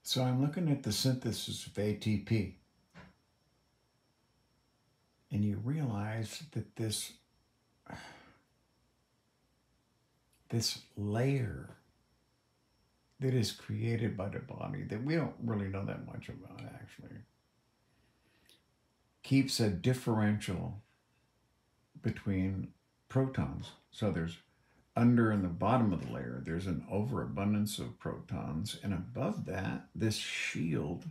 So I'm looking at the synthesis of ATP, and you realize that this layer that is created by the body that we don't really know that much about actually keeps a differential between protons. So there's under and the bottom of the layer, there's an overabundance of protons, and above that, this shield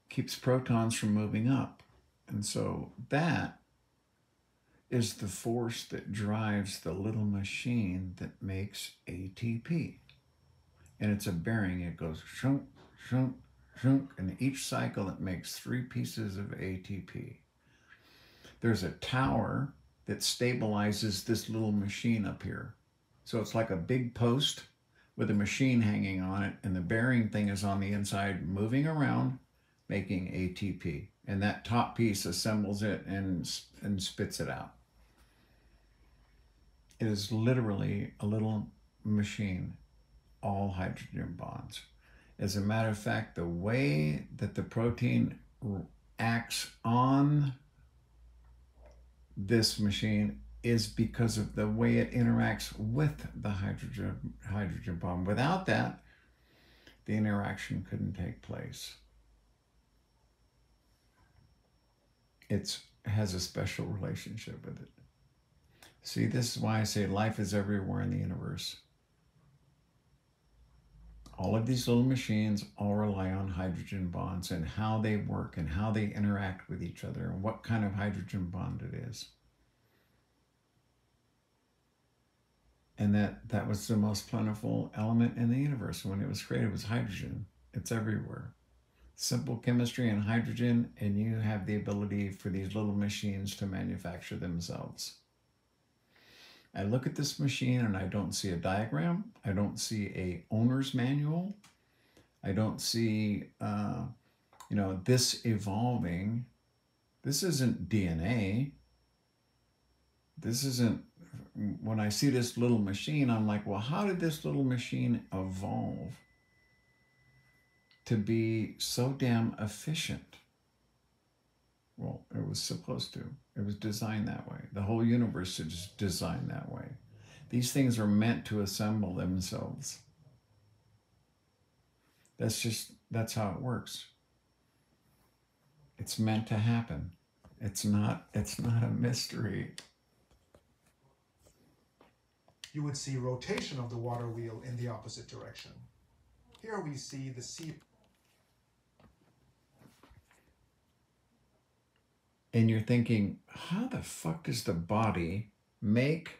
keeps protons from moving up. And so that is the force that drives the little machine that makes ATP. And it's a bearing. It goes shunk, shunk, shunk, and each cycle it makes 3 pieces of ATP. There's a tower that stabilizes this little machine up here. So it's like a big post with a machine hanging on it, and the bearing thing is on the inside moving around, making ATP. And that top piece assembles it and spits it out. It is literally a little machine, all hydrogen bonds. As a matter of fact, the way that the protein acts on this machine is because of the way it interacts with the hydrogen bond. Without that, the interaction couldn't take place. It has a special relationship with it. See, this is why I say life is everywhere in the universe. All of these little machines all rely on hydrogen bonds and how they work and how they interact with each other and what kind of hydrogen bond it is. And that was the most plentiful element in the universe when it was created, was hydrogen. It's everywhere. Simple chemistry and hydrogen, and you have the ability for these little machines to manufacture themselves. I look at this machine and I don't see a diagram. I don't see a owner's manual. I don't see, this evolving. This isn't DNA. This isn't, when I see this little machine, I'm like, well, how did this little machine evolve to be so damn efficient? Well, it was supposed to. It was designed that way. The whole universe is designed that way. These things are meant to assemble themselves. That's how it works. It's meant to happen. It's not a mystery. You would see rotation of the water wheel in the opposite direction. Here we see the sea. And you're thinking, how the fuck does the body make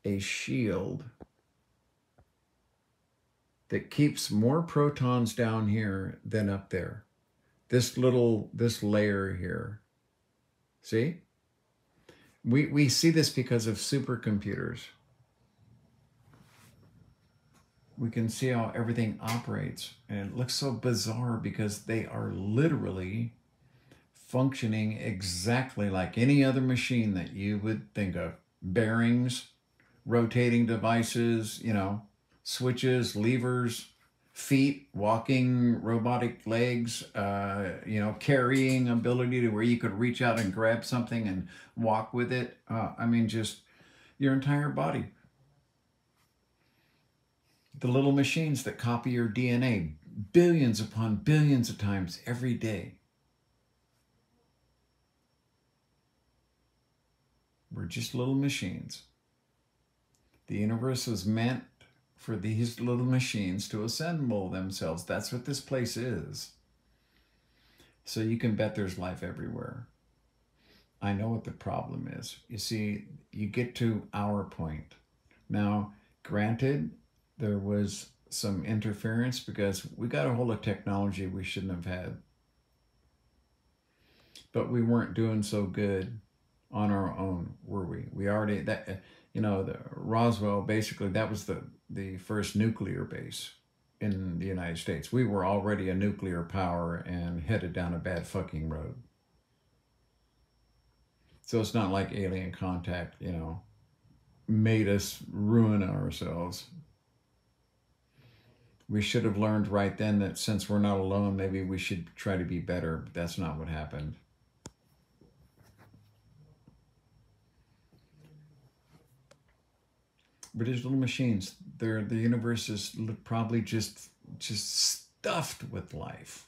a shield that keeps more protons down here than up there? This layer here. See? We see this because of supercomputers. We can see how everything operates, and it looks so bizarre because they are literally functioning exactly like any other machine that you would think of. Bearings, rotating devices, switches, levers, feet, walking, robotic legs, carrying ability to where you could reach out and grab something and walk with it. Just your entire body. The little machines that copy your DNA billions upon billions of times every day. We're just little machines. The universe was meant for these little machines to assemble themselves. That's what this place is. So you can bet there's life everywhere. I know what the problem is. You see, you get to our point. Now, granted, there was some interference because we got a hold of technology we shouldn't have had. But we weren't doing so good on our own, were we? We already, the Roswell, basically, that was the first nuclear base in the United States. We were already a nuclear power and headed down a bad fucking road. So it's not like alien contact, made us ruin ourselves. We should have learned right then that since we're not alone, maybe we should try to be better. But that's not what happened. We're just little machines. The universe is probably just stuffed with life.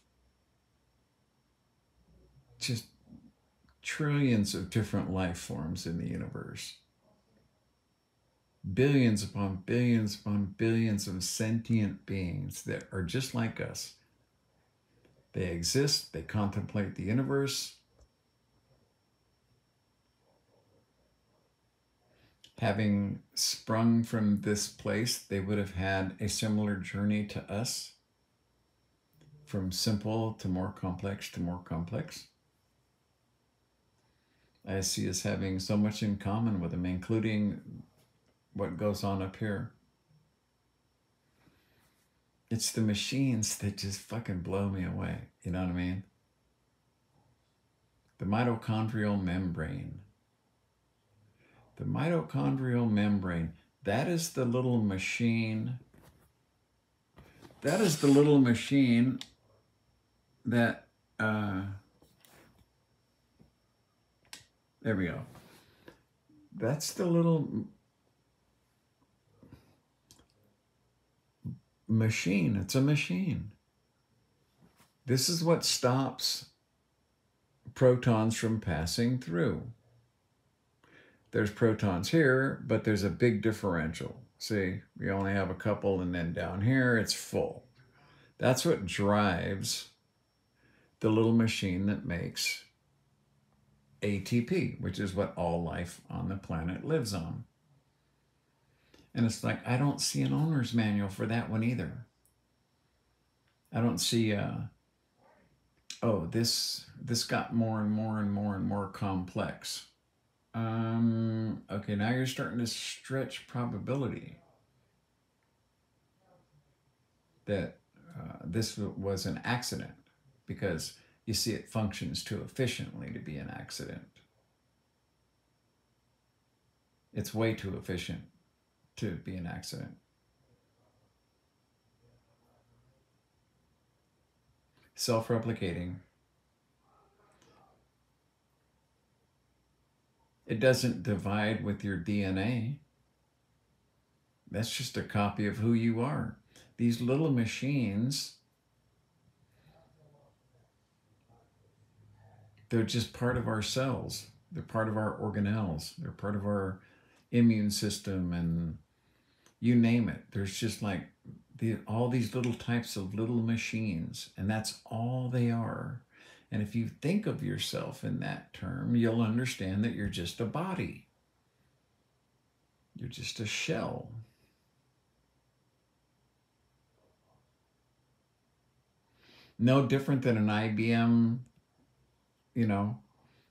Just trillions of different life forms in the universe. Billions upon billions upon billions of sentient beings that are just like us. They exist, they contemplate the universe. Having sprung from this place, they would have had a similar journey to us, from simple to more complex to more complex. I see us having so much in common with them, including what goes on up here. It's the machines that just fucking blow me away. You know what I mean? The mitochondrial membrane. The mitochondrial membrane, that is the little machine. That is the little machine that, there we go. That's the little machine. It's a machine. This is what stops protons from passing through. There's protons here, but there's a big differential. See, we only have a couple, and then down here it's full. That's what drives the little machine that makes ATP, which is what all life on the planet lives on. And it's like, I don't see an owner's manual for that one either. I don't see, oh, this got more and more and more and more complex. Okay, now you're starting to stretch probability that this was an accident, because you see it functions too efficiently to be an accident. It's way too efficient to be an accident. Self-replicating. It doesn't divide with your DNA. That's just a copy of who you are. These little machines, they're just part of our cells. They're part of our organelles. They're part of our immune system, and you name it. There's just like all these little types of little machines, and that's all they are. And if you think of yourself in that term, you'll understand that you're just a body. You're just a shell. No different than an IBM, you know,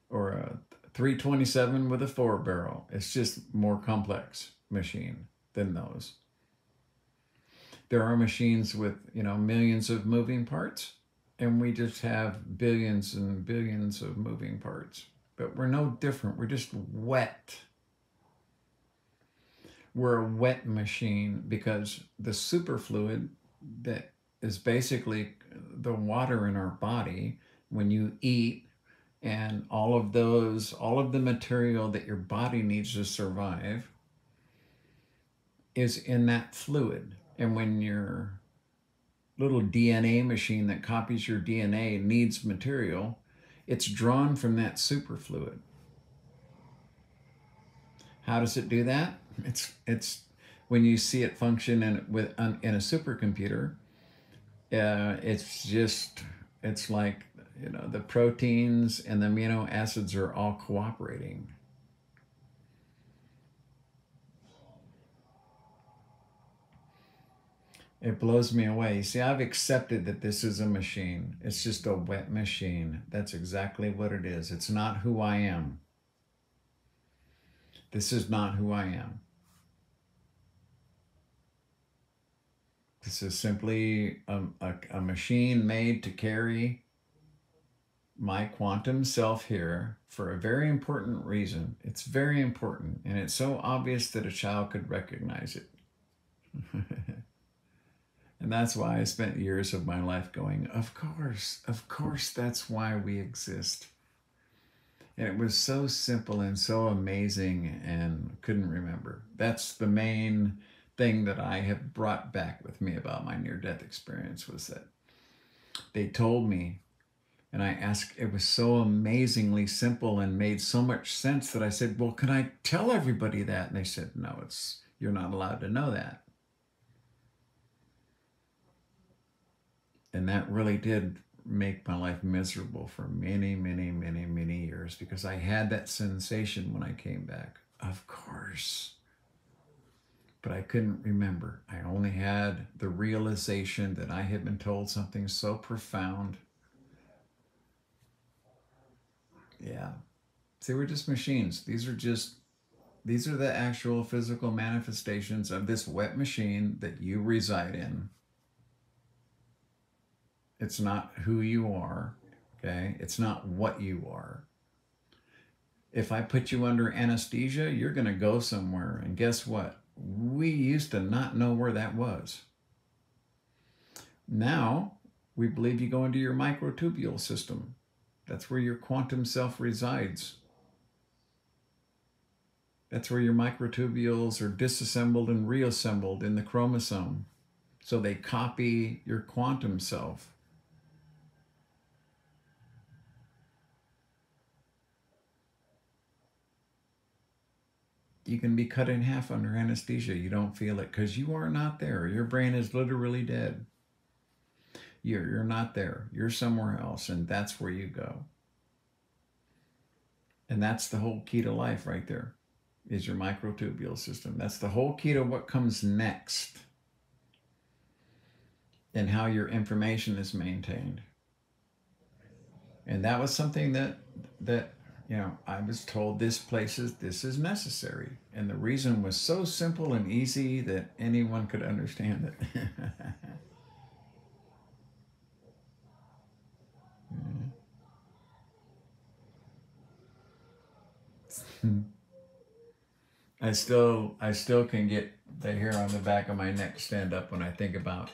or a 327 with a 4-barrel. It's just more complex machine than those. There are machines with, you know, millions of moving parts, and we just have billions and billions of moving parts. But we're no different. We're just wet. We're a wet machine, because the superfluid that is basically the water in our body, when you eat, and all of the material that your body needs to survive is in that fluid. And when your little DNA machine that copies your DNA needs material, it's drawn from that superfluid. How does it do that? It's when you see it function in a supercomputer, it's like, you know, the proteins and the amino acids are all cooperating. It blows me away. You see, I've accepted that this is a machine. It's just a wet machine. That's exactly what it is. It's not who I am. This is not who I am. This is simply a machine made to carry my quantum self here for a very important reason. It's very important, and it's so obvious that a child could recognize it. And that's why I spent years of my life going, of course, that's why we exist. And it was so simple and so amazing, and couldn't remember. That's the main thing that I have brought back with me about my near-death experience, was that they told me, and I asked, it was so amazingly simple and made so much sense that I said, well, can I tell everybody that? And they said, no, you're not allowed to know that. And that really did make my life miserable for many, many, many, many years, because I had that sensation when I came back. Of course. But I couldn't remember. I only had the realization that I had been told something so profound. Yeah. See, we're just machines. These are the actual physical manifestations of this wet machine that you reside in. It's not who you are, okay? It's not what you are. If I put you under anesthesia, you're going to go somewhere. And guess what? We used to not know where that was. Now, we believe you go into your microtubule system. That's where your quantum self resides. That's where your microtubules are disassembled and reassembled in the chromosome. So they copy your quantum self. You can be cut in half under anesthesia. You don't feel it because you are not there. Your brain is literally dead. You're not there. You're somewhere else, and that's where you go. And that's the whole key to life right there, is your microtubule system. That's the whole key to what comes next and how your information is maintained. And that was something that I was told this is necessary. And the reason was so simple and easy that anyone could understand it. I still can get the hair on the back of my neck stand up when I think about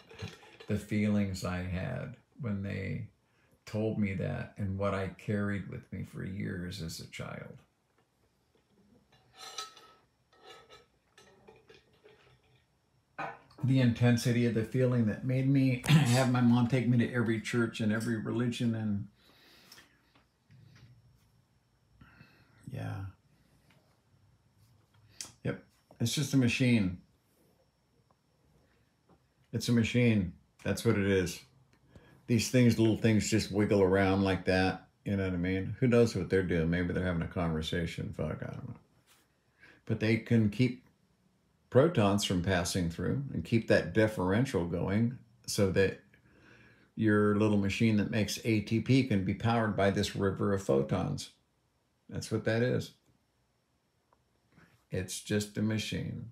the feelings I had when they told me that, and what I carried with me for years as a child. The intensity of the feeling that made me have my mom take me to every church and every religion, and yeah. Yep. It's just a machine. It's a machine. That's what it is. These little things just wiggle around like that. You know what I mean? Who knows what they're doing? Maybe they're having a conversation. Fuck, I don't know. But they can keep protons from passing through and keep that differential going so that your little machine that makes ATP can be powered by this river of photons. That's what that is. It's just a machine.